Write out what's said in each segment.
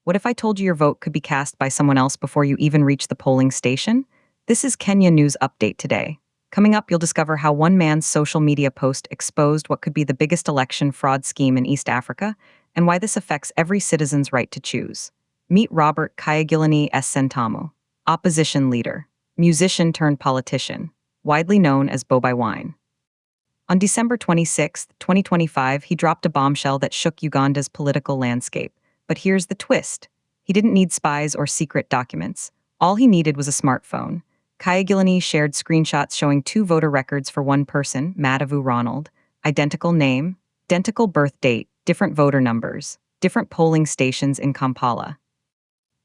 What if I told you your vote could be cast by someone else before you even reach the polling station? This is Kenya News Update today. Coming up, you'll discover how one man's social media post exposed what could be the biggest election fraud scheme in East Africa, and why this affects every citizen's right to choose. Meet Robert Kyagulanyi Sentamu, opposition leader, musician turned politician, widely known as Bobi Wine. On December 26, 2025, he dropped a bombshell that shook Uganda's political landscape. But here's the twist. He didn't need spies or secret documents. All he needed was a smartphone. Kyagulanyi shared screenshots showing two voter records for one person, Madavu Ronald, identical name, identical birth date, different voter numbers, different polling stations in Kampala.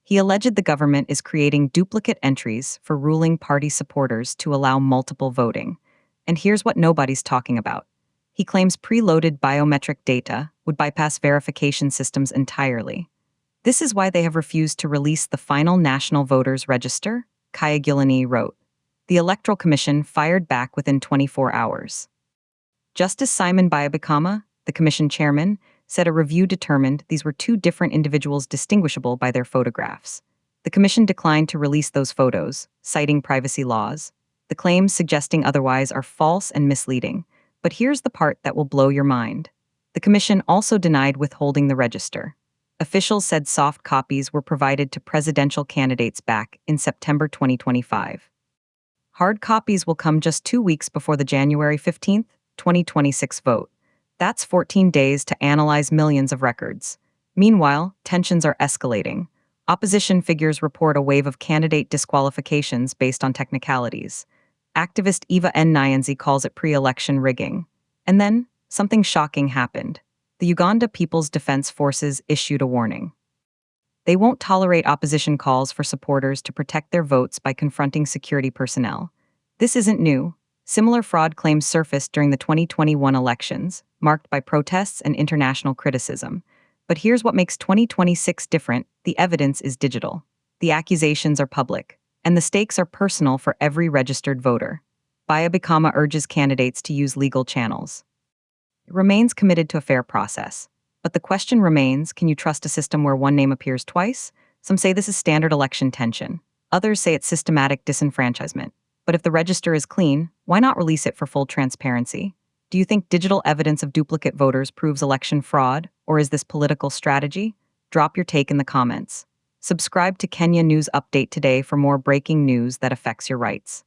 He alleged the government is creating duplicate entries for ruling party supporters to allow multiple voting. And here's what nobody's talking about. He claims preloaded biometric data would bypass verification systems entirely. This is why they have refused to release the final National Voters Register, Kyagulanyi wrote. The Electoral Commission fired back within 24 hours. Justice Simon Bayabikama, the commission chairman, said a review determined these were two different individuals distinguishable by their photographs. The commission declined to release those photos, citing privacy laws. The claims suggesting otherwise are false and misleading. But here's the part that will blow your mind. The commission also denied withholding the register. Officials said soft copies were provided to presidential candidates back in September 2025. Hard copies will come just 2 weeks before the January 15, 2026 vote. That's 14 days to analyze millions of records. Meanwhile, tensions are escalating. Opposition figures report a wave of candidate disqualifications based on technicalities. Activist Eva N. Nyanzi calls it pre-election rigging. And then, something shocking happened. The Uganda People's Defense Forces issued a warning. They won't tolerate opposition calls for supporters to protect their votes by confronting security personnel. This isn't new. Similar fraud claims surfaced during the 2021 elections, marked by protests and international criticism. But here's what makes 2026 different: the evidence is digital. The accusations are public. And the stakes are personal for every registered voter. Bayabikama urges candidates to use legal channels. It remains committed to a fair process. But the question remains, can you trust a system where one name appears twice? Some say this is standard election tension. Others say it's systematic disenfranchisement. But if the register is clean, why not release it for full transparency? Do you think digital evidence of duplicate voters proves election fraud, or is this political strategy? Drop your take in the comments. Subscribe to Kenya News Update today for more breaking news that affects your rights.